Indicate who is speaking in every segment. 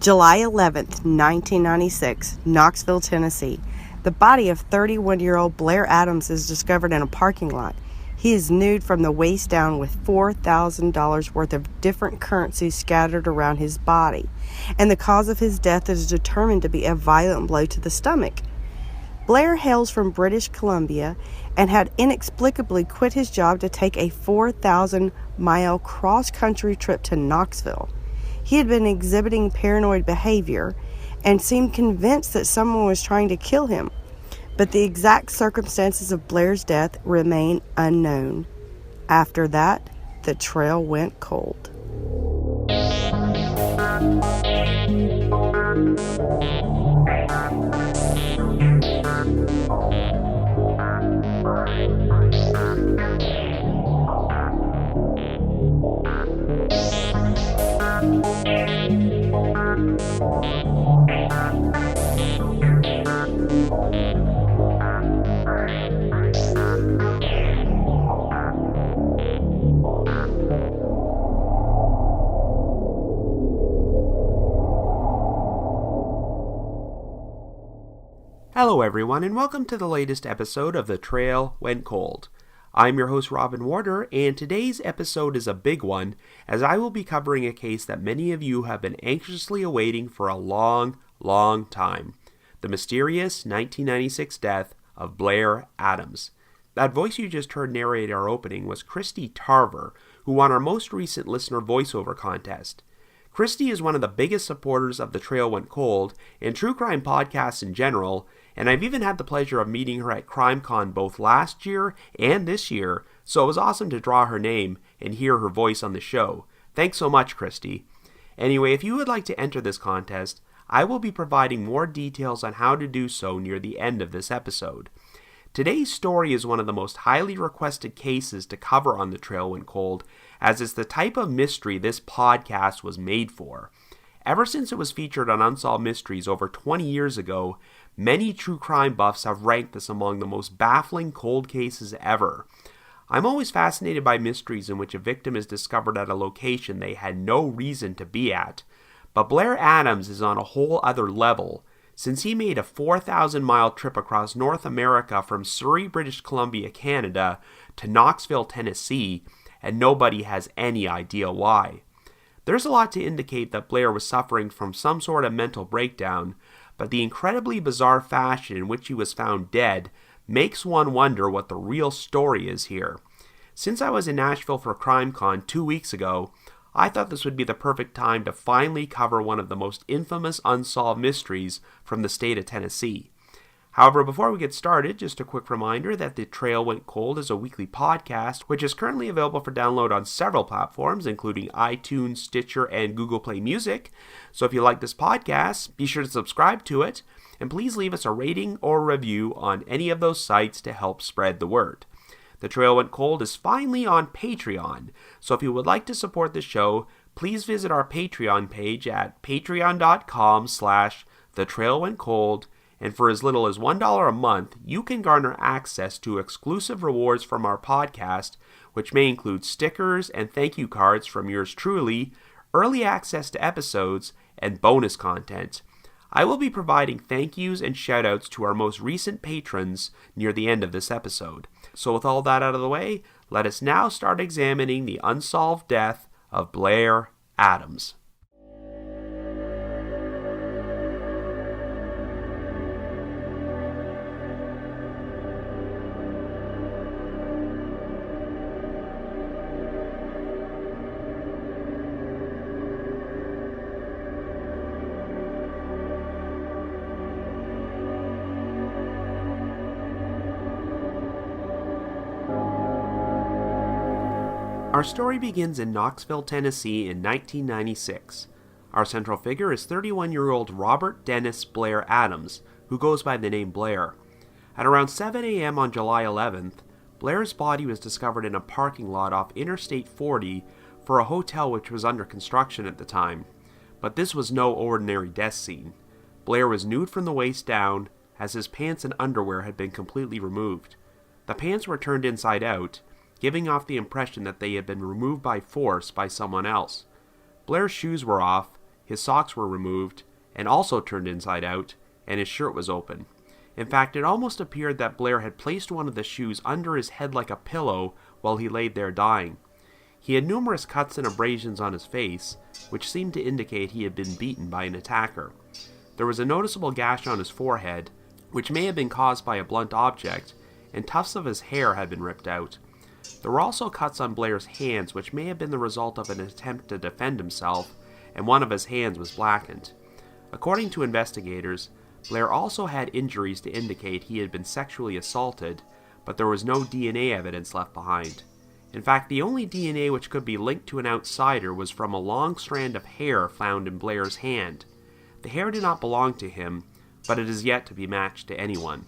Speaker 1: July 11th, 1996, Knoxville, Tennessee. The body of 31-year-old Blair Adams is discovered in a parking lot. He is nude from the waist down with $4,000 worth of different currencies scattered around his body, and the cause of his death is determined to be a violent blow to the stomach. Blair hails from British Columbia and had inexplicably quit his job to take a 4,000-mile cross-country trip to Knoxville. He had been exhibiting paranoid behaviour and seemed convinced that someone was trying to kill him, but the exact circumstances of Blair's death remain unknown. After that, the trail went cold.
Speaker 2: Hello everyone, and welcome to the latest episode of The Trail Went Cold. I'm your host Robin Warder, and today's episode is a big one, as I will be covering a case that many of you have been anxiously awaiting for a long time. The mysterious 1996 death of Blair Adams. That voice you just heard narrate our opening was Christy Tarver, who won our most recent listener voiceover contest. Christy is one of the biggest supporters of The Trail Went Cold and true crime podcasts in general, and I've even had the pleasure of meeting her at CrimeCon both last year and this year, so it was awesome to draw her name and hear her voice on the show. Thanks so much, Christy. Anyway, if you would like to enter this contest, I will be providing more details on how to do so near the end of this episode. Today's story is one of the most highly requested cases to cover on The Trail Went Cold, as it's the type of mystery this podcast was made for. Ever since it was featured on Unsolved Mysteries over 20 years ago, many true crime buffs have ranked this among the most baffling cold cases ever. I'm always fascinated by mysteries in which a victim is discovered at a location they had no reason to be at, but Blair Adams is on a whole other level, since he made a 4,000-mile trip across North America from Surrey, British Columbia, Canada, to Knoxville, Tennessee, and nobody has any idea why. There's a lot to indicate that Blair was suffering from some sort of mental breakdown, but the incredibly bizarre fashion in which he was found dead makes one wonder what the real story is here. Since I was in Nashville for CrimeCon 2 weeks ago, I thought this would be the perfect time to finally cover one of the most infamous unsolved mysteries from the state of Tennessee. However, before we get started, just a quick reminder that The Trail Went Cold is a weekly podcast, which is currently available for download on several platforms, including iTunes, Stitcher, and Google Play Music. So if you like this podcast, be sure to subscribe to it, and please leave us a rating or review on any of those sites to help spread the word. The Trail Went Cold is finally on Patreon, so if you would like to support the show, please visit our Patreon page at patreon.com/thetrailwentcold, and for as little as $1 a month, you can garner access to exclusive rewards from our podcast, which may include stickers and thank you cards from yours truly, early access to episodes, and bonus content. I will be providing thank yous and shoutouts to our most recent patrons near the end of this episode. So with all that out of the way, let us now start examining the unsolved death of Blair Adams. Our story begins in Knoxville, Tennessee in 1996. Our central figure is 31-year-old Robert Dennis Blair Adams, who goes by the name Blair. At around 7 a.m. on July 11th, Blair's body was discovered in a parking lot off Interstate 40 for a hotel which was under construction at the time. But this was no ordinary death scene. Blair was nude from the waist down, as his pants and underwear had been completely removed. The pants were turned inside out, giving off the impression that they had been removed by force by someone else. Blair's shoes were off, his socks were removed and also turned inside out, and his shirt was open. In fact, it almost appeared that Blair had placed one of the shoes under his head like a pillow while he laid there dying. He had numerous cuts and abrasions on his face, which seemed to indicate he had been beaten by an attacker. There was a noticeable gash on his forehead, which may have been caused by a blunt object, and tufts of his hair had been ripped out. There were also cuts on Blair's hands, which may have been the result of an attempt to defend himself, and one of his hands was blackened. According to investigators, Blair also had injuries to indicate he had been sexually assaulted, but there was no DNA evidence left behind. In fact, the only DNA which could be linked to an outsider was from a long strand of hair found in Blair's hand. The hair did not belong to him, but it is yet to be matched to anyone.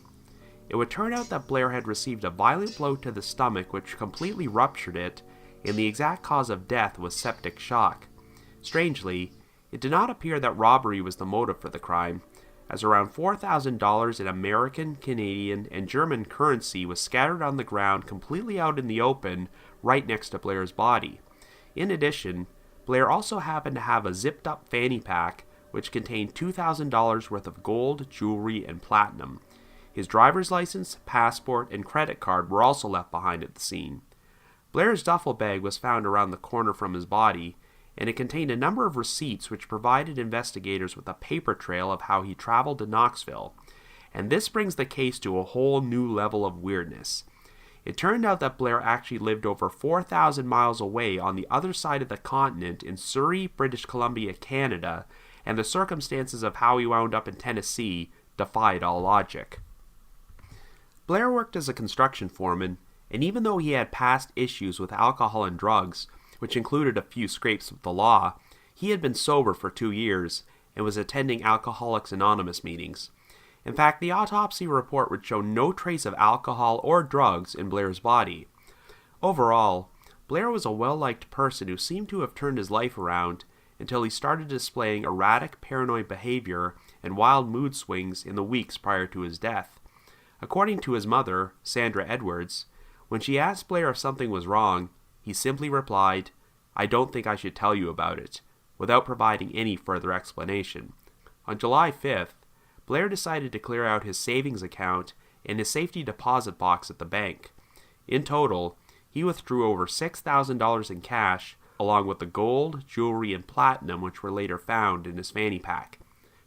Speaker 2: It would turn out that Blair had received a violent blow to the stomach which completely ruptured it, and the exact cause of death was septic shock. Strangely, it did not appear that robbery was the motive for the crime, as around $4,000 in American, Canadian, and German currency was scattered on the ground completely out in the open right next to Blair's body. In addition, Blair also happened to have a zipped-up fanny pack which contained $2,000 worth of gold, jewelry, and platinum. His driver's license, passport, and credit card were also left behind at the scene. Blair's duffel bag was found around the corner from his body, and it contained a number of receipts which provided investigators with a paper trail of how he traveled to Knoxville. And this brings the case to a whole new level of weirdness. It turned out that Blair actually lived over 4,000 miles away on the other side of the continent in Surrey, British Columbia, Canada, and the circumstances of how he wound up in Tennessee defied all logic. Blair worked as a construction foreman, and even though he had past issues with alcohol and drugs, which included a few scrapes with the law, he had been sober for 2 years and was attending Alcoholics Anonymous meetings. In fact, the autopsy report would show no trace of alcohol or drugs in Blair's body. Overall, Blair was a well-liked person who seemed to have turned his life around until he started displaying erratic paranoid behavior and wild mood swings in the weeks prior to his death. According to his mother, Sandra Edwards, when she asked Blair if something was wrong, he simply replied, "I don't think I should tell you about it," without providing any further explanation. On July 5th, Blair decided to clear out his savings account and his safety deposit box at the bank. In total, he withdrew over $6,000 in cash, along with the gold, jewelry, and platinum which were later found in his fanny pack.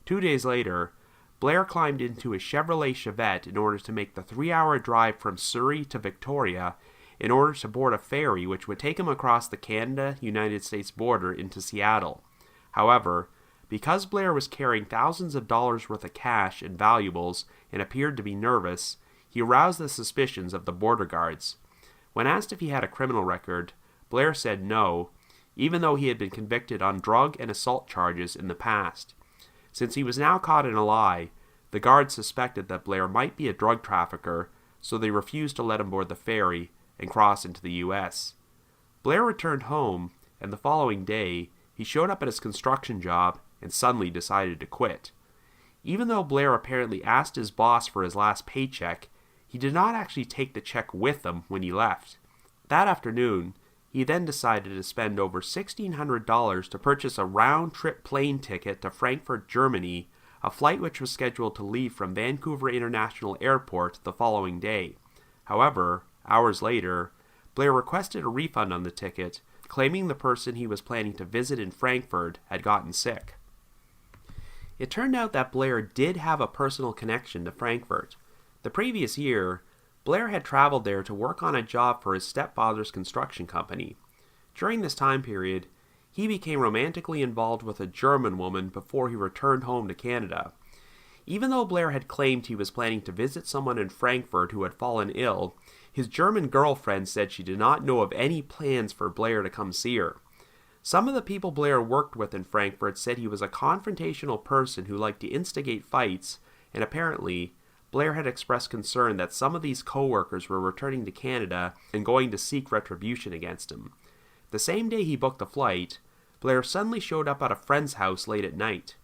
Speaker 2: 2 days later, Blair climbed into his Chevrolet Chevette in order to make the 3-hour drive from Surrey to Victoria in order to board a ferry which would take him across the Canada-United States border into Seattle. However, because Blair was carrying thousands of dollars worth of cash and valuables and appeared to be nervous, he aroused the suspicions of the border guards. When asked if he had a criminal record, Blair said no, even though he had been convicted on drug and assault charges in the past. Since he was now caught in a lie, the guards suspected that Blair might be a drug trafficker, so they refused to let him board the ferry and cross into the U.S. Blair returned home, and the following day, he showed up at his construction job and suddenly decided to quit. Even though Blair apparently asked his boss for his last paycheck, he did not actually take the check with him when he left. That afternoon, he then decided to spend over $1,600 to purchase a round-trip plane ticket to Frankfurt, Germany, a flight which was scheduled to leave from Vancouver International Airport the following day. However, hours later, Blair requested a refund on the ticket, claiming the person he was planning to visit in Frankfurt had gotten sick. It turned out that Blair did have a personal connection to Frankfurt. The previous year, Blair had traveled there to work on a job for his stepfather's construction company. During this time period, he became romantically involved with a German woman before he returned home to Canada. Even though Blair had claimed he was planning to visit someone in Frankfurt who had fallen ill, his German girlfriend said she did not know of any plans for Blair to come see her. Some of the people Blair worked with in Frankfurt said he was a confrontational person who liked to instigate fights, and apparently, Blair had expressed concern that some of these co-workers were returning to Canada and going to seek retribution against him. The same day he booked the flight, Blair suddenly showed up at a friend's house late at night.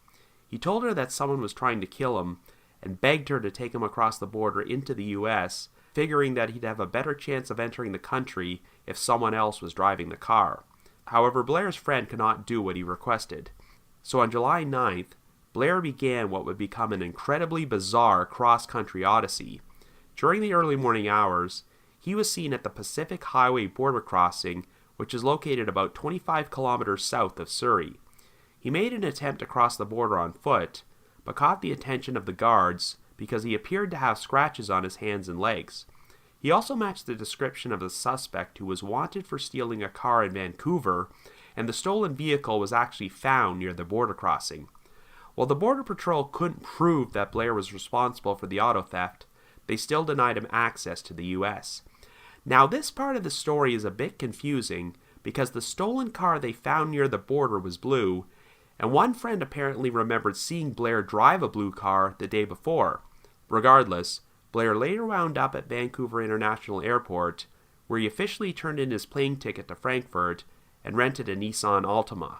Speaker 2: He told her that someone was trying to kill him and begged her to take him across the border into the U.S., figuring that he'd have a better chance of entering the country if someone else was driving the car. However, Blair's friend could not do what he requested. So on July 9th, Blair began what would become an incredibly bizarre cross-country odyssey. During the early morning hours, he was seen at the Pacific Highway border crossing, which is located about 25 kilometers south of Surrey. He made an attempt to cross the border on foot, but caught the attention of the guards because he appeared to have scratches on his hands and legs. He also matched the description of the suspect who was wanted for stealing a car in Vancouver, and the stolen vehicle was actually found near the border crossing. While the Border Patrol couldn't prove that Blair was responsible for the auto theft, they still denied him access to the U.S. Now, this part of the story is a bit confusing because the stolen car they found near the border was blue, and one friend apparently remembered seeing Blair drive a blue car the day before. Regardless, Blair later wound up at Vancouver International Airport, where he officially turned in his plane ticket to Frankfurt and rented a Nissan Altima.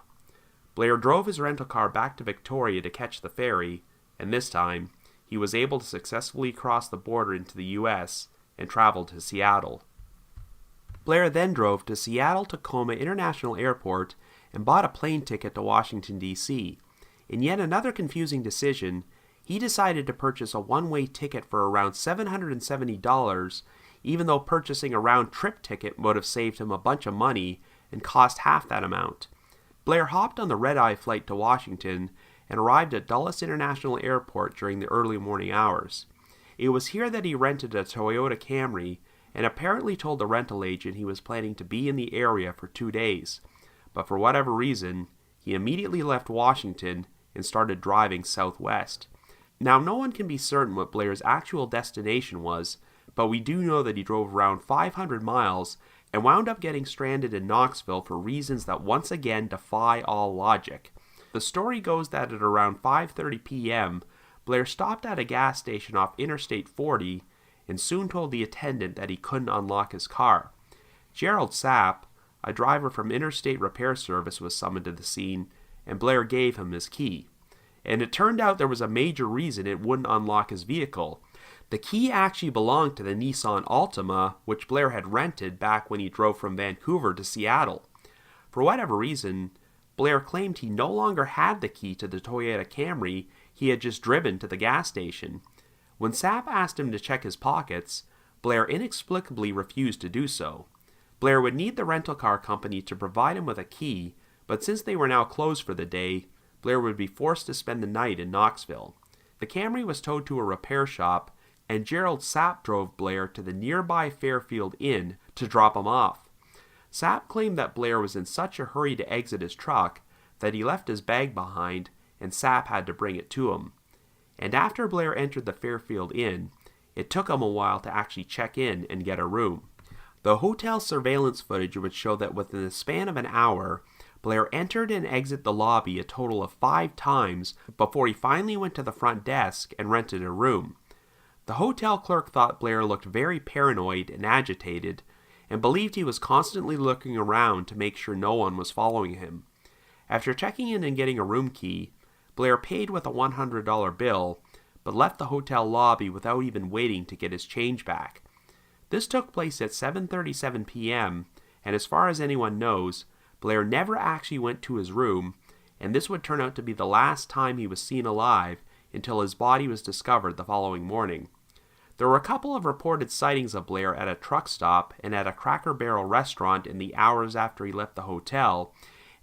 Speaker 2: Blair drove his rental car back to Victoria to catch the ferry, and this time, he was able to successfully cross the border into the U.S. and travel to Seattle. Blair then drove to Seattle-Tacoma International Airport and bought a plane ticket to Washington, D.C. In yet another confusing decision, he decided to purchase a one-way ticket for around $770, even though purchasing a round-trip ticket would have saved him a bunch of money and cost half that amount. Blair hopped on the red-eye flight to Washington and arrived at Dulles International Airport during the early morning hours. It was here that he rented a Toyota Camry and apparently told the rental agent he was planning to be in the area for 2 days. But for whatever reason, he immediately left Washington and started driving southwest. Now, no one can be certain what Blair's actual destination was, but we do know that he drove around 500 miles and wound up getting stranded in Knoxville for reasons that once again defy all logic. The story goes that at around 5:30 p.m., Blair stopped at a gas station off Interstate 40 and soon told the attendant that he couldn't unlock his car. Gerald Sapp, a driver from Interstate Repair Service, was summoned to the scene, and Blair gave him his key. And it turned out there was a major reason it wouldn't unlock his vehicle. The key actually belonged to the Nissan Altima, which Blair had rented back when he drove from Vancouver to Seattle. For whatever reason, Blair claimed he no longer had the key to the Toyota Camry he had just driven to the gas station. When Sapp asked him to check his pockets, Blair inexplicably refused to do so. Blair would need the rental car company to provide him with a key, but since they were now closed for the day, Blair would be forced to spend the night in Knoxville. The Camry was towed to a repair shop, and Gerald Sapp drove Blair to the nearby Fairfield Inn to drop him off. Sapp claimed that Blair was in such a hurry to exit his truck that he left his bag behind, and Sapp had to bring it to him. And after Blair entered the Fairfield Inn, it took him a while to actually check in and get a room. The hotel surveillance footage would show that within the span of an hour, Blair entered and exited the lobby a total of 5 times before he finally went to the front desk and rented a room. The hotel clerk thought Blair looked very paranoid and agitated, and believed he was constantly looking around to make sure no one was following him. After checking in and getting a room key, Blair paid with a $100 bill, but left the hotel lobby without even waiting to get his change back. This took place at 7:37 p.m., and as far as anyone knows, Blair never actually went to his room, and this would turn out to be the last time he was seen alive until his body was discovered the following morning. There were a couple of reported sightings of Blair at a truck stop and at a Cracker Barrel restaurant in the hours after he left the hotel,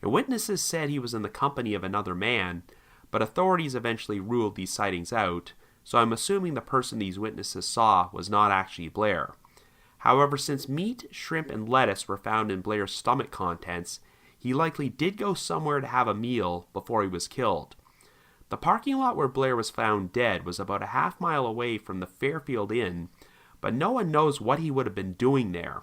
Speaker 2: and witnesses said he was in the company of another man, but authorities eventually ruled these sightings out, so I'm assuming the person these witnesses saw was not actually Blair. However, since meat, shrimp, and lettuce were found in Blair's stomach contents, he likely did go somewhere to have a meal before he was killed. The parking lot where Blair was found dead was about a half-mile away from the Fairfield Inn, but no one knows what he would have been doing there.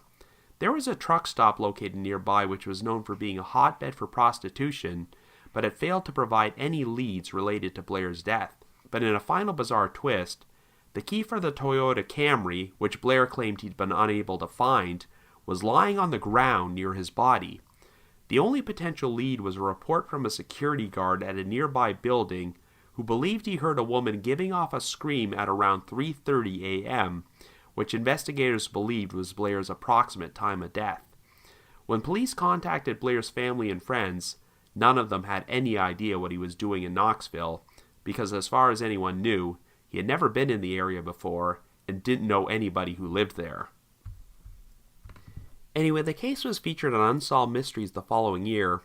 Speaker 2: There was a truck stop located nearby which was known for being a hotbed for prostitution, but it failed to provide any leads related to Blair's death. But in a final bizarre twist, the key for the Toyota Camry, which Blair claimed he'd been unable to find, was lying on the ground near his body. The only potential lead was a report from a security guard at a nearby building who believed he heard a woman giving off a scream at around 3:30 a.m., which investigators believed was Blair's approximate time of death. When police contacted Blair's family and friends, none of them had any idea what he was doing in Knoxville, because as far as anyone knew, he had never been in the area before and didn't know anybody who lived there. Anyway, the case was featured on Unsolved Mysteries the following year,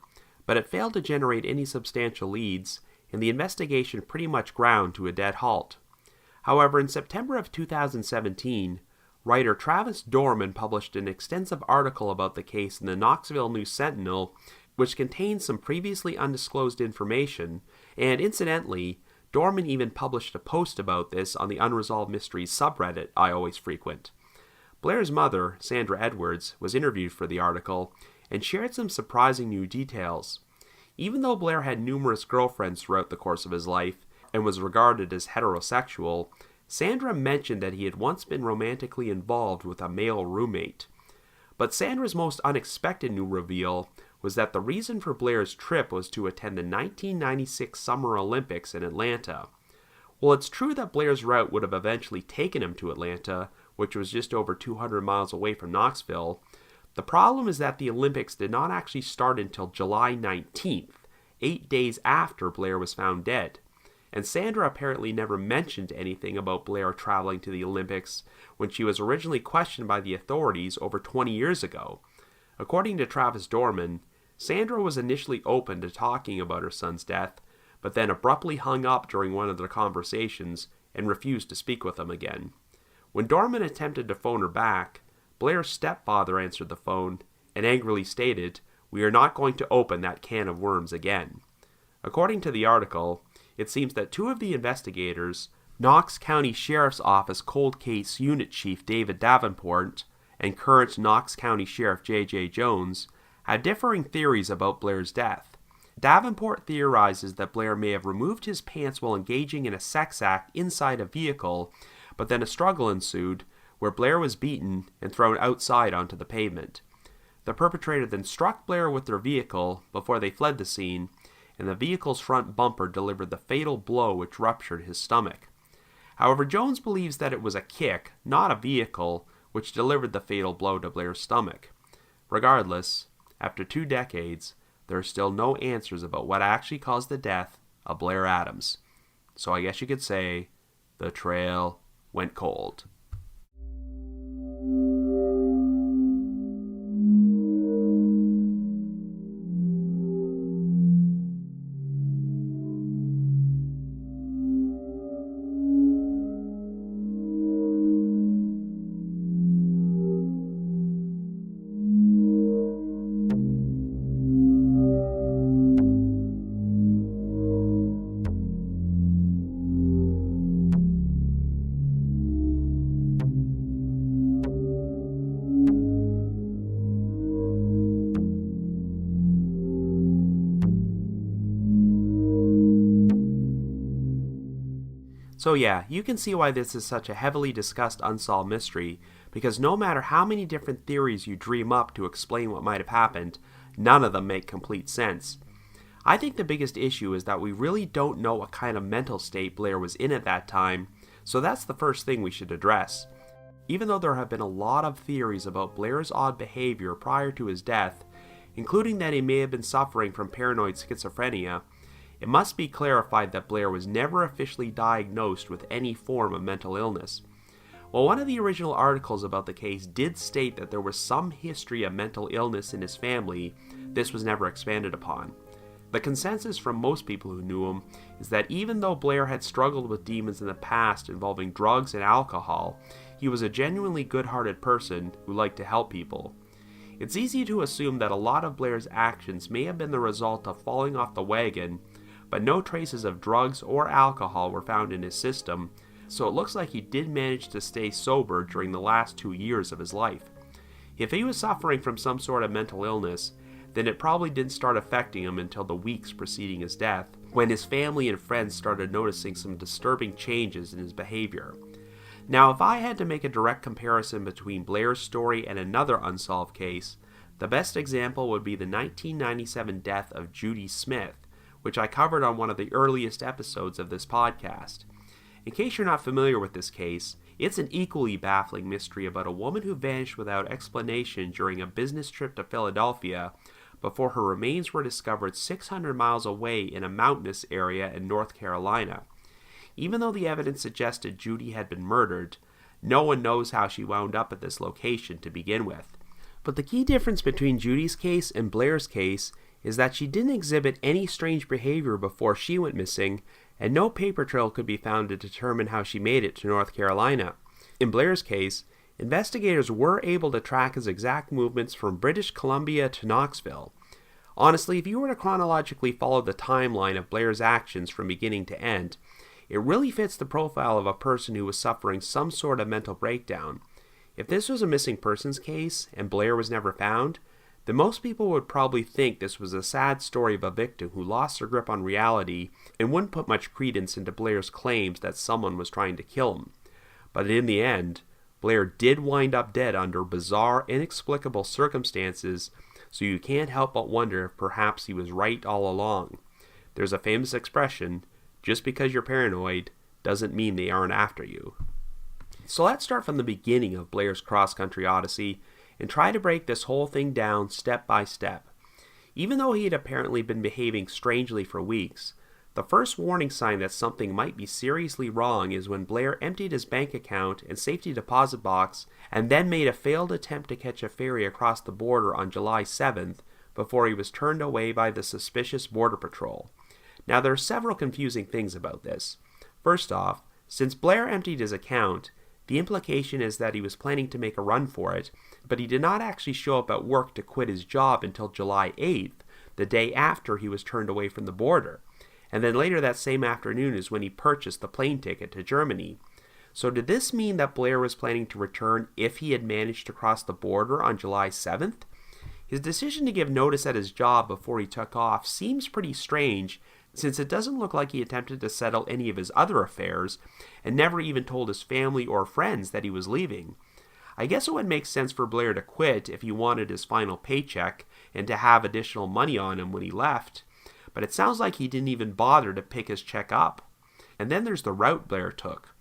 Speaker 2: but it failed to generate any substantial leads, and the investigation pretty much ground to a dead halt. However, in September of 2017, writer Travis Dorman published an extensive article about the case in the Knoxville News-Sentinel, which contained some previously undisclosed information, and incidentally, Dorman even published a post about this on the Unresolved Mysteries subreddit I always frequent. Blair's mother, Sandra Edwards, was interviewed for the article and shared some surprising new details. Even though Blair had numerous girlfriends throughout the course of his life and was regarded as heterosexual, Sandra mentioned that he had once been romantically involved with a male roommate. But Sandra's most unexpected new reveal was that the reason for Blair's trip was to attend the 1996 Summer Olympics in Atlanta. Well, it's true that Blair's route would have eventually taken him to Atlanta, which was just over 200 miles away from Knoxville. The problem is that the Olympics did not actually start until July 19th, 8 days after Blair was found dead. And Sandra apparently never mentioned anything about Blair traveling to the Olympics when she was originally questioned by the authorities over 20 years ago. According to Travis Dorman, Sandra was initially open to talking about her son's death, but then abruptly hung up during one of their conversations and refused to speak with him again. When Dorman attempted to phone her back, Blair's stepfather answered the phone and angrily stated, "We are not going to open that can of worms again." According to the article, it seems that two of the investigators, Knox County Sheriff's Office Cold Case Unit Chief David Davenport and current Knox County Sheriff J.J. Jones, had differing theories about Blair's death. Davenport theorizes that Blair may have removed his pants while engaging in a sex act inside a vehicle, but then a struggle ensued where Blair was beaten and thrown outside onto the pavement. The perpetrator then struck Blair with their vehicle before they fled the scene, and the vehicle's front bumper delivered the fatal blow which ruptured his stomach. However, Jones believes that it was a kick, not a vehicle, which delivered the fatal blow to Blair's stomach. Regardless, after 2 decades, there are still no answers about what actually caused the death of Blair Adams. So I guess you could say, the trail went cold. So yeah, you can see why this is such a heavily discussed unsolved mystery, because no matter how many different theories you dream up to explain what might have happened, none of them make complete sense. I think the biggest issue is that we really don't know what kind of mental state Blair was in at that time, so that's the first thing we should address. Even though there have been a lot of theories about Blair's odd behavior prior to his death, including that he may have been suffering from paranoid schizophrenia, it must be clarified that Blair was never officially diagnosed with any form of mental illness. While one of the original articles about the case did state that there was some history of mental illness in his family, this was never expanded upon. The consensus from most people who knew him is that even though Blair had struggled with demons in the past involving drugs and alcohol, he was a genuinely good-hearted person who liked to help people. It's easy to assume that a lot of Blair's actions may have been the result of falling off the wagon, but no traces of drugs or alcohol were found in his system, so it looks like he did manage to stay sober during the last 2 years of his life. If he was suffering from some sort of mental illness, then it probably didn't start affecting him until the weeks preceding his death, when his family and friends started noticing some disturbing changes in his behavior. Now, if I had to make a direct comparison between Blair's story and another unsolved case, the best example would be the 1997 death of Judy Smith, which I covered on one of the earliest episodes of this podcast. In case you're not familiar with this case, it's an equally baffling mystery about a woman who vanished without explanation during a business trip to Philadelphia, before her remains were discovered 600 miles away in a mountainous area in North Carolina. Even though the evidence suggested Judy had been murdered, no one knows how she wound up at this location to begin with. But the key difference between Judy's case and Blair's case is that she didn't exhibit any strange behavior before she went missing, and no paper trail could be found to determine how she made it to North Carolina. In Blair's case, investigators were able to track his exact movements from British Columbia to Knoxville. Honestly, if you were to chronologically follow the timeline of Blair's actions from beginning to end, it really fits the profile of a person who was suffering some sort of mental breakdown. If this was a missing persons case and Blair was never found, then most people would probably think this was a sad story of a victim who lost her grip on reality and wouldn't put much credence into Blair's claims that someone was trying to kill him. But in the end, Blair did wind up dead under bizarre, inexplicable circumstances, so you can't help but wonder if perhaps he was right all along. There's a famous expression, just because you're paranoid doesn't mean they aren't after you. So let's start from the beginning of Blair's cross-country odyssey and try to break this whole thing down step by step. Even though he had apparently been behaving strangely for weeks, the first warning sign that something might be seriously wrong is when Blair emptied his bank account and safety deposit box and then made a failed attempt to catch a ferry across the border on July 7th before he was turned away by the suspicious border patrol. Now there are several confusing things about this. First off, since Blair emptied his account, the implication is that he was planning to make a run for it, but he did not actually show up at work to quit his job until July 8th, the day after he was turned away from the border. And then later that same afternoon is when he purchased the plane ticket to Germany. So did this mean that Blair was planning to return if he had managed to cross the border on July 7th? His decision to give notice at his job before he took off seems pretty strange, since it doesn't look like he attempted to settle any of his other affairs and never even told his family or friends that he was leaving. I guess it would make sense for Blair to quit if he wanted his final paycheck and to have additional money on him when he left, but it sounds like he didn't even bother to pick his check up. And then there's the route Blair took.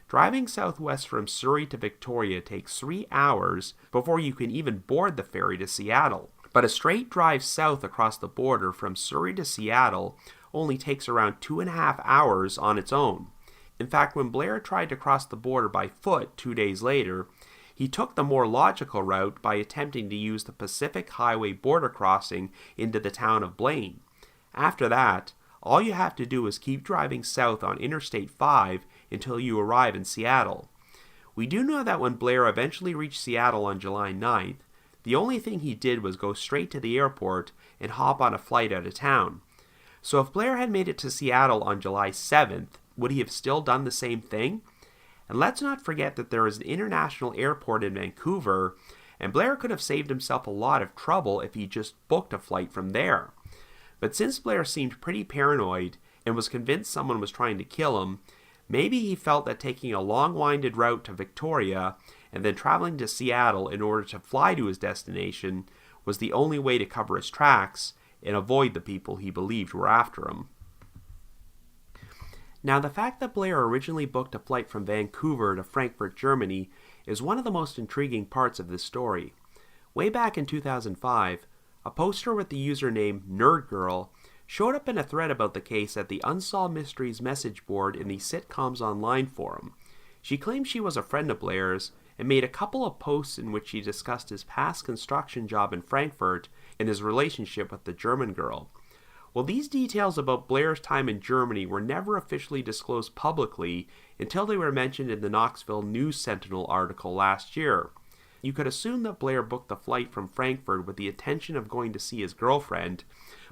Speaker 2: Driving southwest from Surrey to Victoria takes 3 hours before you can even board the ferry to Seattle. But a straight drive south across the border from Surrey to Seattle only takes around 2.5 hours on its own. In fact, when Blair tried to cross the border by foot 2 days later, he took the more logical route by attempting to use the Pacific Highway border crossing into the town of Blaine. After that, all you have to do is keep driving south on Interstate 5 until you arrive in Seattle. We do know that when Blair eventually reached Seattle on July 9th, the only thing he did was go straight to the airport and hop on a flight out of town. So if Blair had made it to Seattle on July 7th, would he have still done the same thing? And let's not forget that there is an international airport in Vancouver, and Blair could have saved himself a lot of trouble if he just booked a flight from there. But since Blair seemed pretty paranoid and was convinced someone was trying to kill him, maybe he felt that taking a long-winded route to Victoria and then traveling to Seattle in order to fly to his destination was the only way to cover his tracks and avoid the people he believed were after him. Now, the fact that Blair originally booked a flight from Vancouver to Frankfurt, Germany, is one of the most intriguing parts of this story. Way back in 2005, a poster with the username NerdGirl showed up in a thread about the case at the Unsolved Mysteries message board in the Sitcoms Online forum. She claimed she was a friend of Blair's and made a couple of posts in which she discussed his past construction job in Frankfurt and his relationship with the German girl. Well, these details about Blair's time in Germany were never officially disclosed publicly until they were mentioned in the Knoxville News Sentinel article last year. You could assume that Blair booked the flight from Frankfurt with the intention of going to see his girlfriend,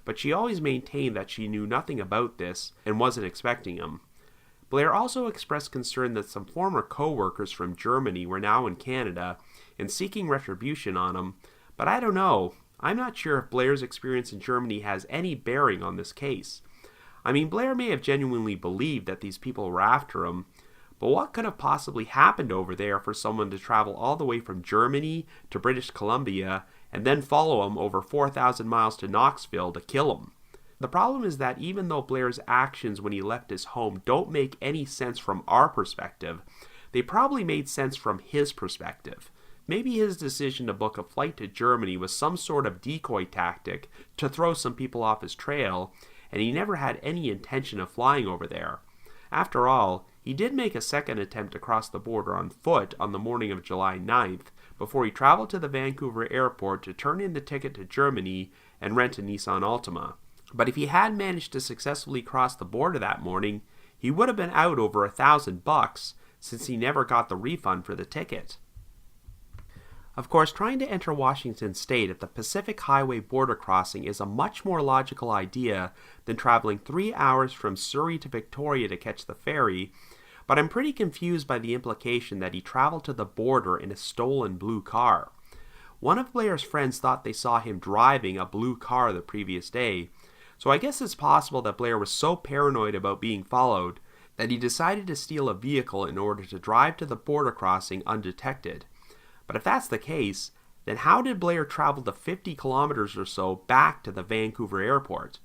Speaker 2: but she always maintained that she knew nothing about this and wasn't expecting him. Blair also expressed concern that some former co-workers from Germany were now in Canada and seeking retribution on him, but I don't know. I'm not sure if Blair's experience in Germany has any bearing on this case. I mean, Blair may have genuinely believed that these people were after him, but what could have possibly happened over there for someone to travel all the way from Germany to British Columbia and then follow him over 4,000 miles to Knoxville to kill him? The problem is that even though Blair's actions when he left his home don't make any sense from our perspective, they probably made sense from his perspective. Maybe his decision to book a flight to Germany was some sort of decoy tactic to throw some people off his trail, and he never had any intention of flying over there. After all, he did make a second attempt to cross the border on foot on the morning of July 9th, before he traveled to the Vancouver airport to turn in the ticket to Germany and rent a Nissan Altima. But if he had managed to successfully cross the border that morning, he would have been out over $1,000, since he never got the refund for the ticket. Of course, trying to enter Washington state at the Pacific Highway border crossing is a much more logical idea than traveling 3 hours from Surrey to Victoria to catch the ferry, but I'm pretty confused by the implication that he traveled to the border in a stolen blue car. One of Blair's friends thought they saw him driving a blue car the previous day, so I guess it's possible that Blair was so paranoid about being followed that he decided to steal a vehicle in order to drive to the border crossing undetected. But if that's the case, then how did Blair travel the 50 kilometers or so back to the Vancouver airport?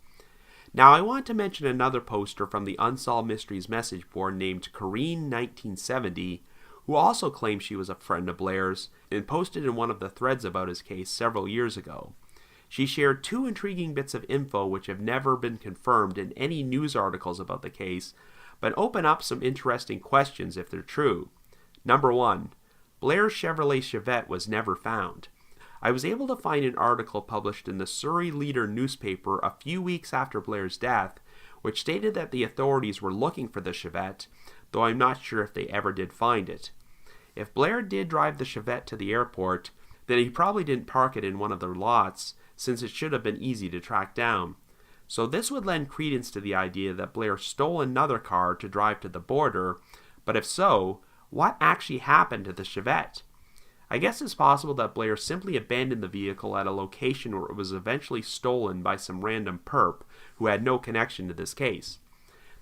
Speaker 2: Now, I want to mention another poster from the Unsolved Mysteries message board named Corrine1970, who also claimed she was a friend of Blair's and posted in one of the threads about his case several years ago. She shared 2 intriguing bits of info which have never been confirmed in any news articles about the case, but open up some interesting questions if they're true. Number 1. Blair's Chevrolet Chevette was never found. I was able to find an article published in the Surrey Leader newspaper a few weeks after Blair's death, which stated that the authorities were looking for the Chevette, though I'm not sure if they ever did find it. If Blair did drive the Chevette to the airport, then he probably didn't park it in one of their lots, since it should have been easy to track down. So this would lend credence to the idea that Blair stole another car to drive to the border, but if so, what actually happened to the Chevette? I guess it's possible that Blair simply abandoned the vehicle at a location where it was eventually stolen by some random perp who had no connection to this case.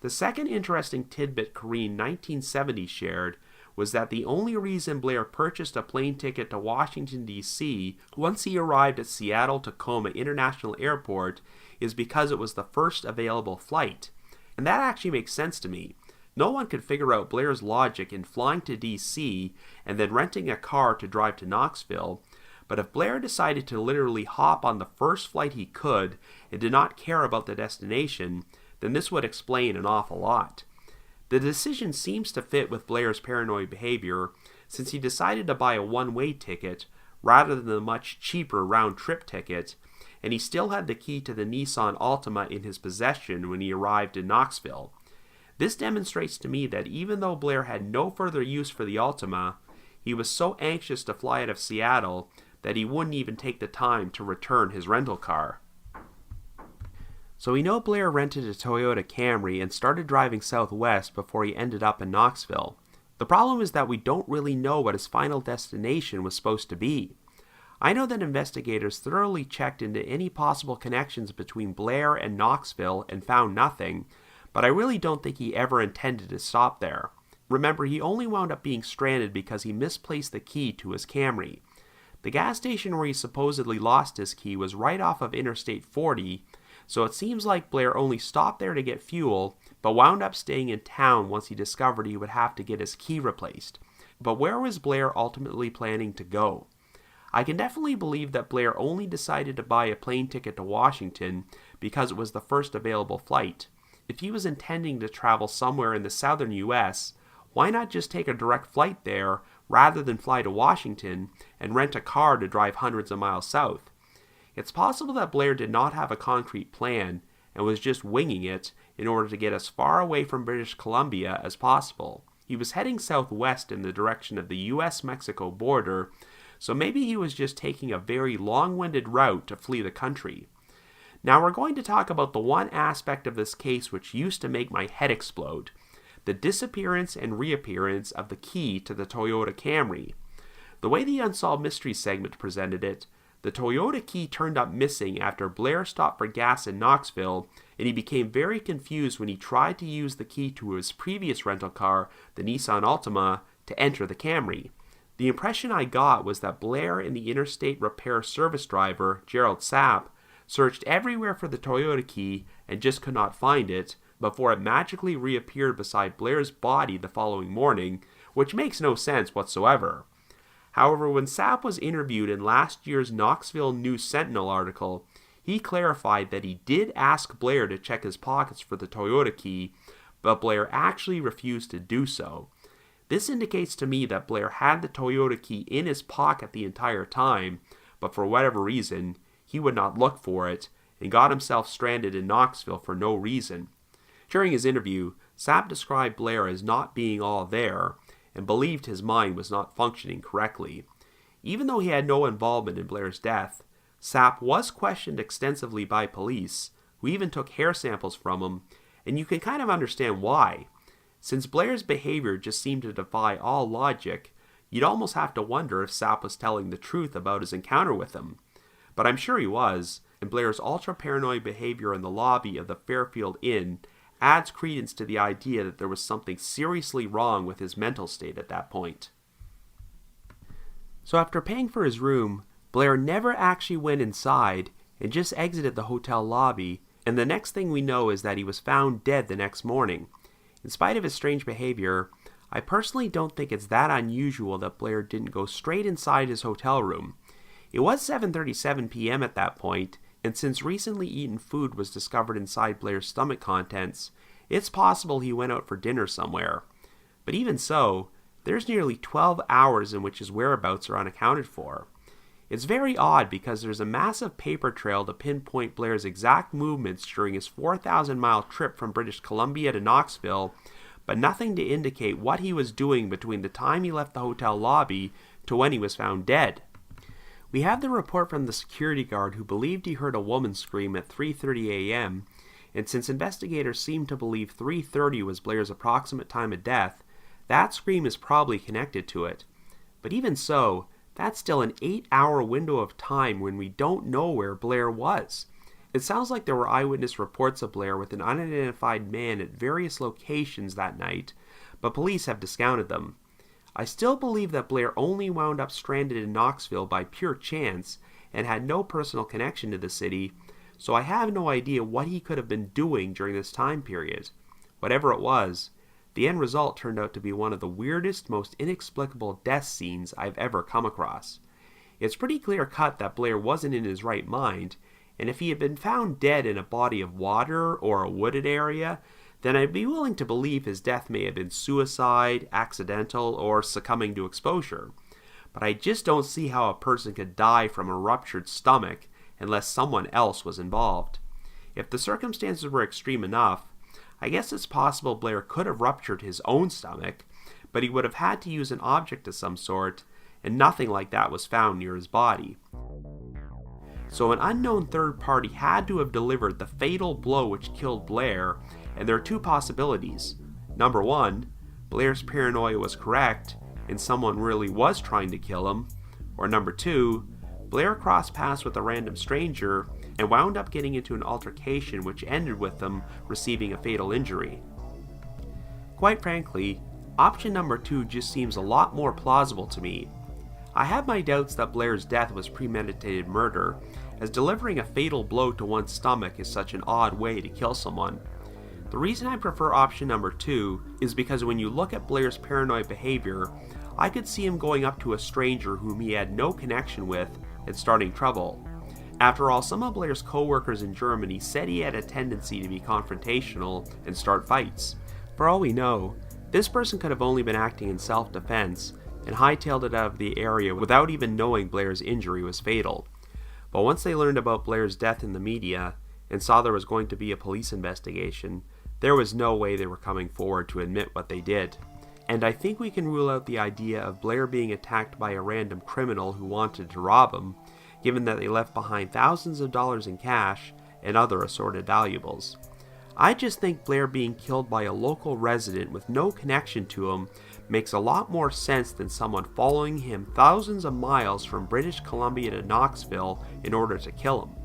Speaker 2: The second interesting tidbit Corrine1970 shared was that the only reason Blair purchased a plane ticket to Washington, D.C. once he arrived at Seattle-Tacoma International Airport is because it was the first available flight. And that actually makes sense to me. No one could figure out Blair's logic in flying to D.C. and then renting a car to drive to Knoxville, but if Blair decided to literally hop on the first flight he could and did not care about the destination, then this would explain an awful lot. The decision seems to fit with Blair's paranoid behavior, since he decided to buy a one-way ticket rather than the much cheaper round-trip ticket, and he still had the key to the Nissan Altima in his possession when he arrived in Knoxville. This demonstrates to me that even though Blair had no further use for the Altima, he was so anxious to fly out of Seattle that he wouldn't even take the time to return his rental car. So we know Blair rented a Toyota Camry and started driving southwest before he ended up in Knoxville. The problem is that we don't really know what his final destination was supposed to be. I know that investigators thoroughly checked into any possible connections between Blair and Knoxville and found nothing, but I really don't think he ever intended to stop there. Remember, he only wound up being stranded because he misplaced the key to his Camry. The gas station where he supposedly lost his key was right off of Interstate 40, so it seems like Blair only stopped there to get fuel, but wound up staying in town once he discovered he would have to get his key replaced. But where was Blair ultimately planning to go? I can definitely believe that Blair only decided to buy a plane ticket to Washington because it was the first available flight. If he was intending to travel somewhere in the southern U.S., why not just take a direct flight there rather than fly to Washington and rent a car to drive hundreds of miles south? It's possible that Blair did not have a concrete plan and was just winging it in order to get as far away from British Columbia as possible. He was heading southwest in the direction of the U.S.-Mexico border, so maybe he was just taking a very long-winded route to flee the country. Now we're going to talk about the one aspect of this case which used to make my head explode: the disappearance and reappearance of the key to the Toyota Camry. The way the Unsolved Mysteries segment presented it, the Toyota key turned up missing after Blair stopped for gas in Knoxville, and he became very confused when he tried to use the key to his previous rental car, the Nissan Altima, to enter the Camry. The impression I got was that Blair and the interstate repair service driver, Gerald Sapp, searched everywhere for the Toyota key and just could not find it, before it magically reappeared beside Blair's body the following morning, which makes no sense whatsoever. However, when Sapp was interviewed in last year's Knoxville News Sentinel article, he clarified that he did ask Blair to check his pockets for the Toyota key, but Blair actually refused to do so. This indicates to me that Blair had the Toyota key in his pocket the entire time, but for whatever reason, he would not look for it and got himself stranded in Knoxville for no reason. During his interview, Sapp described Blair as not being all there and believed his mind was not functioning correctly. Even though he had no involvement in Blair's death, Sapp was questioned extensively by police, who even took hair samples from him, and you can kind of understand why. Since Blair's behavior just seemed to defy all logic, you'd almost have to wonder if Sapp was telling the truth about his encounter with him. But I'm sure he was, and Blair's ultra-paranoid behavior in the lobby of the Fairfield Inn adds credence to the idea that there was something seriously wrong with his mental state at that point. So after paying for his room, Blair never actually went inside and just exited the hotel lobby, and the next thing we know is that he was found dead the next morning. In spite of his strange behavior, I personally don't think it's that unusual that Blair didn't go straight inside his hotel room. It was 7:37 p.m. at that point, and since recently eaten food was discovered inside Blair's stomach contents, it's possible he went out for dinner somewhere. But even so, there's nearly 12 hours in which his whereabouts are unaccounted for. It's very odd because there's a massive paper trail to pinpoint Blair's exact movements during his 4,000-mile trip from British Columbia to Knoxville, but nothing to indicate what he was doing between the time he left the hotel lobby to when he was found dead. We have the report from the security guard who believed he heard a woman scream at 3:30 a.m., and since investigators seem to believe 3:30 was Blair's approximate time of death, that scream is probably connected to it. But even so, that's still an 8-hour window of time when we don't know where Blair was. It sounds like there were eyewitness reports of Blair with an unidentified man at various locations that night, but police have discounted them. I still believe that Blair only wound up stranded in Knoxville by pure chance and had no personal connection to the city, so I have no idea what he could have been doing during this time period. Whatever it was, the end result turned out to be one of the weirdest, most inexplicable death scenes I've ever come across. It's pretty clear-cut that Blair wasn't in his right mind, and if he had been found dead in a body of water or a wooded area, then I'd be willing to believe his death may have been suicide, accidental, or succumbing to exposure. But I just don't see how a person could die from a ruptured stomach unless someone else was involved. If the circumstances were extreme enough, I guess it's possible Blair could have ruptured his own stomach, but he would have had to use an object of some sort, and nothing like that was found near his body. So an unknown third party had to have delivered the fatal blow which killed Blair, and there are two possibilities. Number one, Blair's paranoia was correct, and someone really was trying to kill him. Or number two, Blair crossed paths with a random stranger and wound up getting into an altercation which ended with them receiving a fatal injury. Quite frankly, option number two just seems a lot more plausible to me. I have my doubts that Blair's death was premeditated murder, as delivering a fatal blow to one's stomach is such an odd way to kill someone. The reason I prefer option number two is because when you look at Blair's paranoid behavior, I could see him going up to a stranger whom he had no connection with and starting trouble. After all, some of Blair's co-workers in Germany said he had a tendency to be confrontational and start fights. For all we know, this person could have only been acting in self-defense and hightailed it out of the area without even knowing Blair's injury was fatal. But once they learned about Blair's death in the media and saw there was going to be a police investigation, there was no way they were coming forward to admit what they did. And I think we can rule out the idea of Blair being attacked by a random criminal who wanted to rob him, given that they left behind thousands of dollars in cash and other assorted valuables. I just think Blair being killed by a local resident with no connection to him makes a lot more sense than someone following him thousands of miles from British Columbia to Knoxville in order to kill him.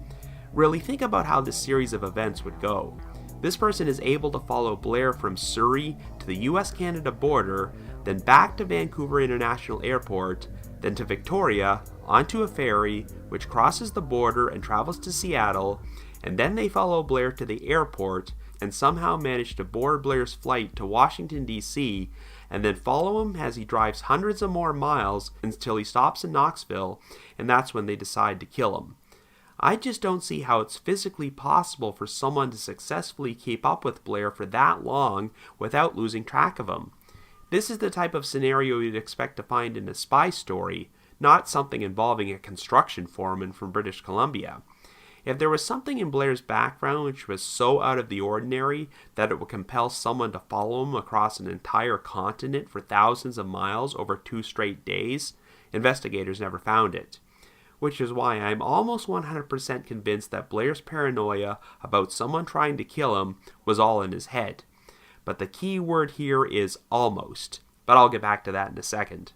Speaker 2: Really think about how this series of events would go. This person is able to follow Blair from Surrey to the US-Canada border, then back to Vancouver International Airport, then to Victoria, onto a ferry, which crosses the border and travels to Seattle, and then they follow Blair to the airport, and somehow managed to board Blair's flight to Washington, D.C., and then follow him as he drives hundreds of more miles until he stops in Knoxville, and that's when they decide to kill him. I just don't see how it's physically possible for someone to successfully keep up with Blair for that long without losing track of him. This is the type of scenario you'd expect to find in a spy story, not something involving a construction foreman from British Columbia. If there was something in Blair's background which was so out of the ordinary that it would compel someone to follow him across an entire continent for thousands of miles over 2 straight days, investigators never found it. Which is why I'm almost 100% convinced that Blair's paranoia about someone trying to kill him was all in his head. But the key word here is almost, but I'll get back to that in a second.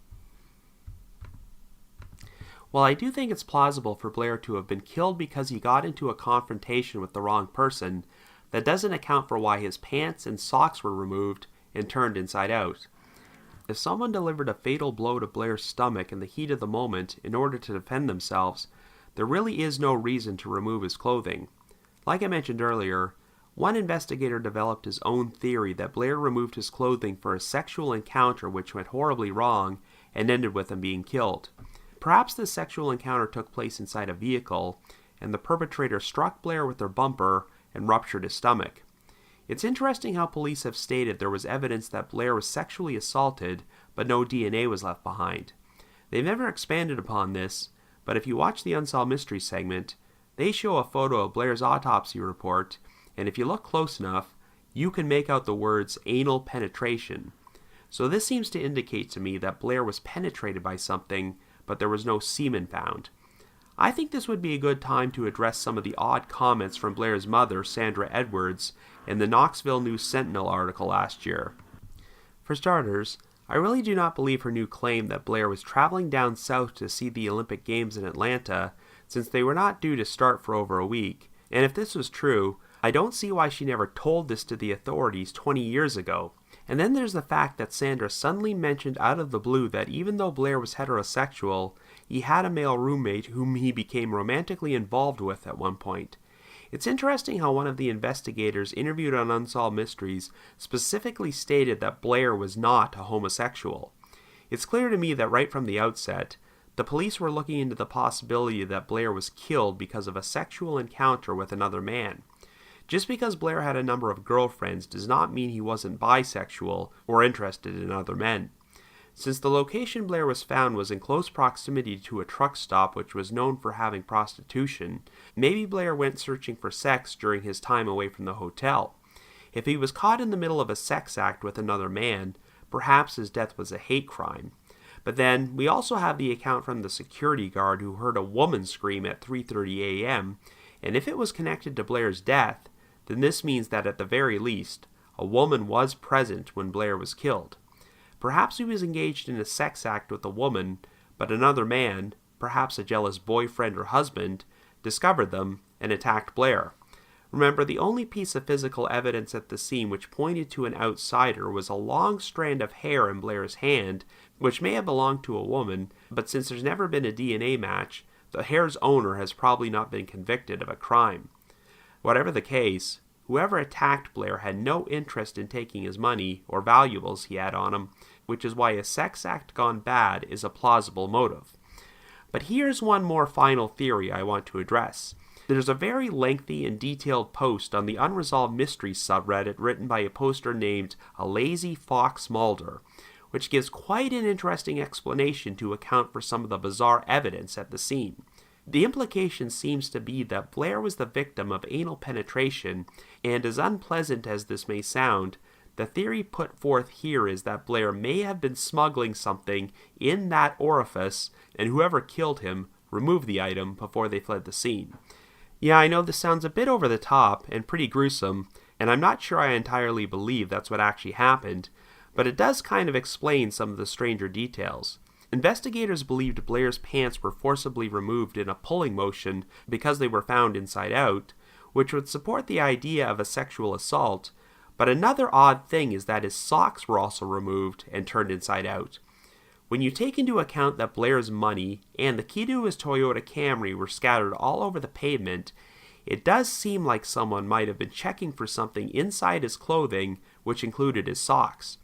Speaker 2: While I do think it's plausible for Blair to have been killed because he got into a confrontation with the wrong person, that doesn't account for why his pants and socks were removed and turned inside out. If someone delivered a fatal blow to Blair's stomach in the heat of the moment in order to defend themselves, there really is no reason to remove his clothing. Like I mentioned earlier, one investigator developed his own theory that Blair removed his clothing for a sexual encounter which went horribly wrong and ended with him being killed. Perhaps this sexual encounter took place inside a vehicle, and the perpetrator struck Blair with their bumper and ruptured his stomach. It's interesting how police have stated there was evidence that Blair was sexually assaulted, but no DNA was left behind. They've never expanded upon this, but if you watch the Unsolved Mysteries segment, they show a photo of Blair's autopsy report, and if you look close enough, you can make out the words anal penetration. So this seems to indicate to me that Blair was penetrated by something, but there was no semen found. I think this would be a good time to address some of the odd comments from Blair's mother, Sandra Edwards, in the Knoxville News-Sentinel article last year. For starters, I really do not believe her new claim that Blair was traveling down south to see the Olympic Games in Atlanta, since they were not due to start for over a week, and if this was true, I don't see why she never told this to the authorities 20 years ago. And then there's the fact that Sandra suddenly mentioned out of the blue that even though Blair was heterosexual, he had a male roommate whom he became romantically involved with at one point. It's interesting how one of the investigators interviewed on Unsolved Mysteries specifically stated that Blair was not a homosexual. It's clear to me that right from the outset, the police were looking into the possibility that Blair was killed because of a sexual encounter with another man. Just because Blair had a number of girlfriends does not mean he wasn't bisexual or interested in other men. Since the location Blair was found was in close proximity to a truck stop which was known for having prostitution, maybe Blair went searching for sex during his time away from the hotel. If he was caught in the middle of a sex act with another man, perhaps his death was a hate crime. But then, we also have the account from the security guard who heard a woman scream at 3:30 a.m., and if it was connected to Blair's death, then this means that at the very least, a woman was present when Blair was killed. Perhaps he was engaged in a sex act with a woman, but another man, perhaps a jealous boyfriend or husband, discovered them and attacked Blair. Remember, the only piece of physical evidence at the scene which pointed to an outsider was a long strand of hair in Blair's hand, which may have belonged to a woman, but since there's never been a DNA match, the hair's owner has probably not been convicted of a crime. Whatever the case, whoever attacked Blair had no interest in taking his money or valuables he had on him, which is why a sex act gone bad is a plausible motive. But here's one more final theory I want to address. There's a very lengthy and detailed post on the Unresolved Mysteries subreddit written by a poster named A Lazy Fox Mulder, which gives quite an interesting explanation to account for some of the bizarre evidence at the scene. The implication seems to be that Blair was the victim of anal penetration, and as unpleasant as this may sound, the theory put forth here is that Blair may have been smuggling something in that orifice, and whoever killed him removed the item before they fled the scene. Yeah, I know this sounds a bit over the top and pretty gruesome, and I'm not sure I entirely believe that's what actually happened, but it does kind of explain some of the stranger details. Investigators believed Blair's pants were forcibly removed in a pulling motion because they were found inside out, which would support the idea of a sexual assault, but another odd thing is that his socks were also removed and turned inside out. When you take into account that Blair's money and the key to his Toyota Camry were scattered all over the pavement, it does seem like someone might have been checking for something inside his clothing, which included his socks.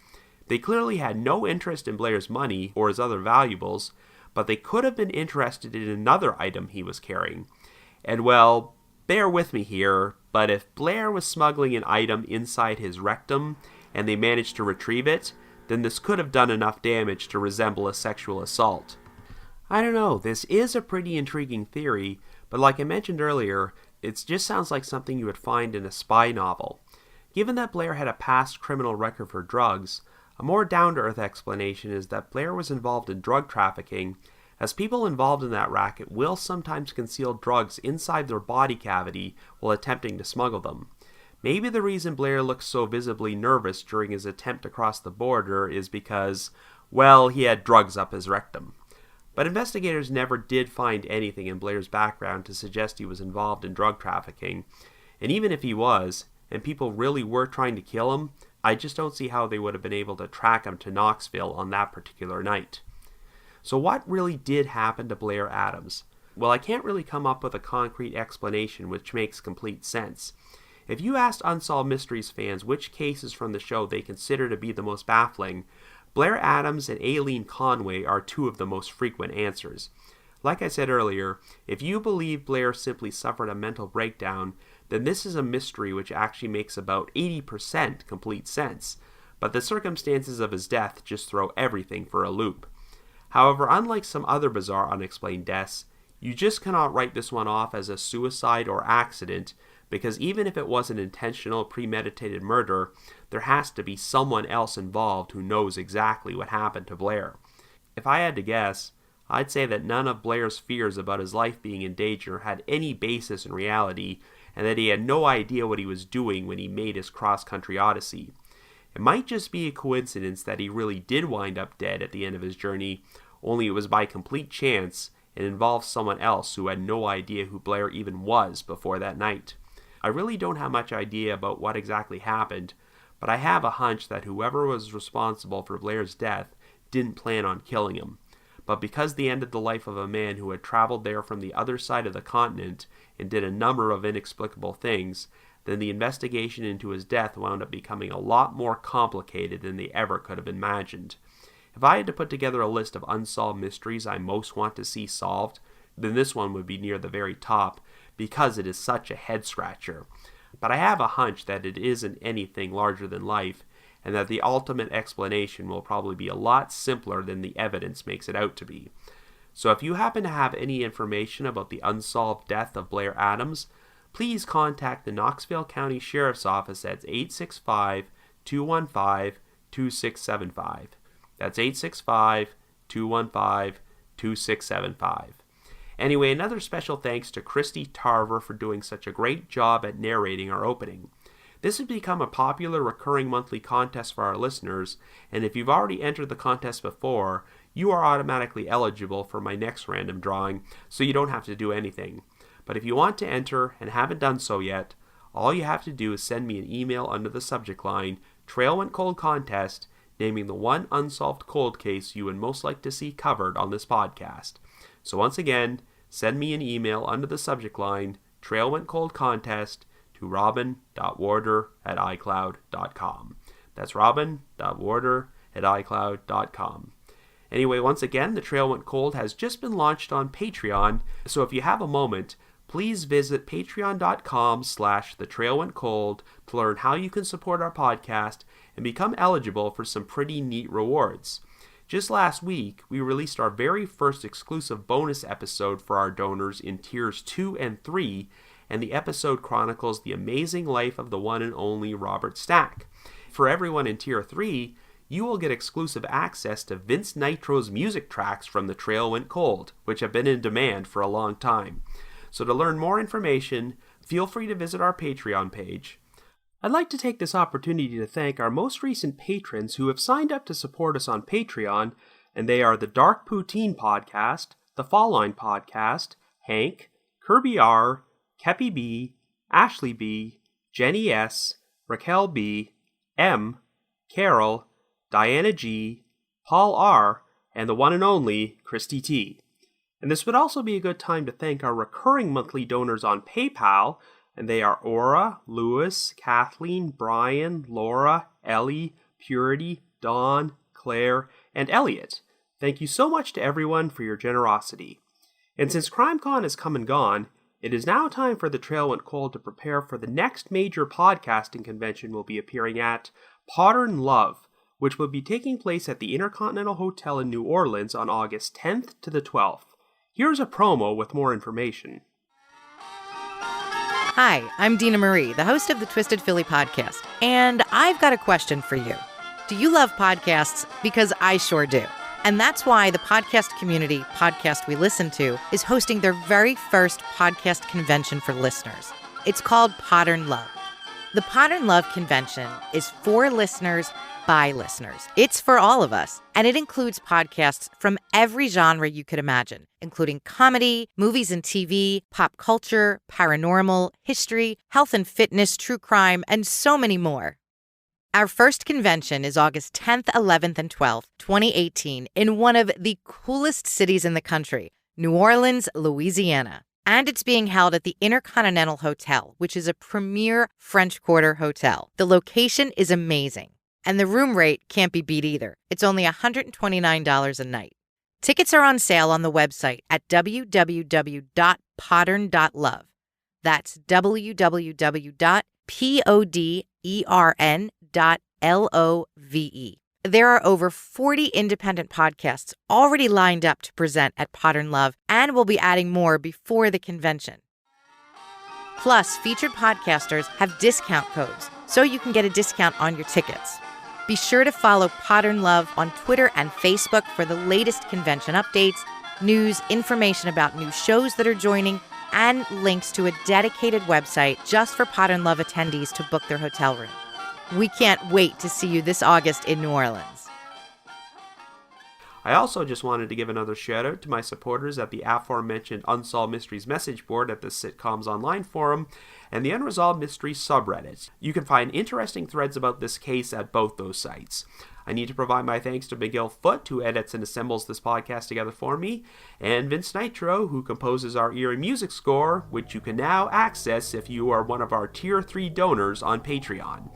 Speaker 2: They clearly had no interest in Blair's money or his other valuables, but they could have been interested in another item he was carrying. And well, bear with me here, but if Blair was smuggling an item inside his rectum and they managed to retrieve it, then this could have done enough damage to resemble a sexual assault. I don't know, this is a pretty intriguing theory, but like I mentioned earlier, it just sounds like something you would find in a spy novel. Given that Blair had a past criminal record for drugs, a more down-to-earth explanation is that Blair was involved in drug trafficking, as people involved in that racket will sometimes conceal drugs inside their body cavity while attempting to smuggle them. Maybe the reason Blair looks so visibly nervous during his attempt to cross the border is because, well, he had drugs up his rectum. But investigators never did find anything in Blair's background to suggest he was involved in drug trafficking, and even if he was, and people really were trying to kill him, I just don't see how they would have been able to track him to Knoxville on that particular night. So what really did happen to Blair Adams? Well, I can't really come up with a concrete explanation which makes complete sense. If you asked Unsolved Mysteries fans which cases from the show they consider to be the most baffling, Blair Adams and Aileen Conway are two of the most frequent answers. Like I said earlier, if you believe Blair simply suffered a mental breakdown, then this is a mystery which actually makes about 80% complete sense, but the circumstances of his death just throw everything for a loop. However, unlike some other bizarre unexplained deaths, you just cannot write this one off as a suicide or accident, because even if it was an intentional, premeditated murder, there has to be someone else involved who knows exactly what happened to Blair. If I had to guess, I'd say that none of Blair's fears about his life being in danger had any basis in reality, and that he had no idea what he was doing when he made his cross-country odyssey. It might just be a coincidence that he really did wind up dead at the end of his journey, only it was by complete chance and involved someone else who had no idea who Blair even was before that night. I really don't have much idea about what exactly happened, but I have a hunch that whoever was responsible for Blair's death didn't plan on killing him. But because they ended the life of a man who had traveled there from the other side of the continent and did a number of inexplicable things, then the investigation into his death wound up becoming a lot more complicated than they ever could have imagined. If I had to put together a list of unsolved mysteries I most want to see solved, then this one would be near the very top, because it is such a head-scratcher. But I have a hunch that it isn't anything larger than life, and that the ultimate explanation will probably be a lot simpler than the evidence makes it out to be. So if you happen to have any information about the unsolved death of Blair Adams, please contact the Knoxville County Sheriff's Office at 865-215-2675. That's 865-215-2675. Anyway, another special thanks to Christy Tarver for doing such a great job at narrating our opening. This has become a popular recurring monthly contest for our listeners, and if you've already entered the contest before, you are automatically eligible for my next random drawing, so you don't have to do anything. But if you want to enter and haven't done so yet, all you have to do is send me an email under the subject line, Trail Went Cold Contest, naming the one unsolved cold case you would most like to see covered on this podcast. So once again, send me an email under the subject line, Trail Went Cold Contest, to robin.warder@icloud.com. That's robin.warder@icloud.com. Anyway, once again, The Trail Went Cold has just been launched on Patreon, so if you have a moment, please visit patreon.com/thetrailwentcold to learn how you can support our podcast and become eligible for some pretty neat rewards. Just last week, we released our very first exclusive bonus episode for our donors in Tiers 2 and 3, and the episode chronicles the amazing life of the one and only Robert Stack. For everyone in Tier 3, you will get exclusive access to Vince Nitro's music tracks from The Trail Went Cold, which have been in demand for a long time. So to learn more information, feel free to visit our Patreon page. I'd like to take this opportunity to thank our most recent patrons who have signed up to support us on Patreon, and they are the Dark Poutine Podcast, the Fall Line Podcast, Hank, Kirby R., Kepi B., Ashley B., Jenny S., Raquel B., M., Carol, Diana G., Paul R., and the one and only Christy T. And this would also be a good time to thank our recurring monthly donors on PayPal, and they are Aura, Lewis, Kathleen, Brian, Laura, Ellie, Purity, Dawn, Claire, and Elliot. Thank you so much to everyone for your generosity. And since CrimeCon has come and gone, it is now time for the Trail Went Cold to prepare for the next major podcasting convention we'll be appearing at, Modern Love, which will be taking place at the Intercontinental Hotel in New Orleans on August 10th to the 12th. Here's a promo with more information.
Speaker 3: Hi, I'm Dina Marie, the host of the Twisted Philly podcast, and I've got a question for you. Do you love podcasts? Because I sure do. And that's why the podcast community, Podcast We Listen To, is hosting their very first podcast convention for listeners. It's called Modern Love. The Modern Love convention is for listeners by listeners. It's for all of us, and it includes podcasts from every genre you could imagine, including comedy, movies and TV, pop culture, paranormal, history, health and fitness, true crime, and so many more. Our first convention is August 10th, 11th, and 12th, 2018, in one of the coolest cities in the country, New Orleans, Louisiana. And it's being held at the Intercontinental Hotel, which is a premier French Quarter hotel. The location is amazing. And the room rate can't be beat either. It's only $129 a night. Tickets are on sale on the website at www.podern.love. That's www.podern.love. There are over 40 independent podcasts already lined up to present at Modern Love, and we'll be adding more before the convention. Plus, featured podcasters have discount codes, so you can get a discount on your tickets. Be sure to follow Modern Love on Twitter and Facebook for the latest convention updates, news, information about new shows that are joining, and links to a dedicated website just for Modern Love attendees to book their hotel room. We can't wait to see you this August in New Orleans.
Speaker 2: I also just wanted to give another shout out to my supporters at the aforementioned Unsolved Mysteries message board at the Sitcoms Online forum and the Unresolved Mysteries subreddit. You can find interesting threads about this case at both those sites. I need to provide my thanks to Miguel Foote, who edits and assembles this podcast together for me, and Vince Nitro, who composes our eerie music score, which you can now access if you are one of our Tier 3 donors on Patreon.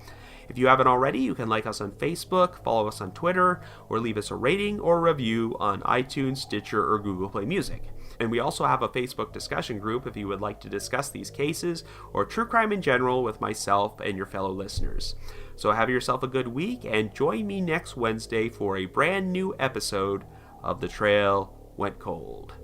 Speaker 2: If you haven't already, you can like us on Facebook, follow us on Twitter, or leave us a rating or review on iTunes, Stitcher, or Google Play Music. And we also have a Facebook discussion group if you would like to discuss these cases or true crime in general with myself and your fellow listeners. So have yourself a good week and join me next Wednesday for a brand new episode of The Trail Went Cold.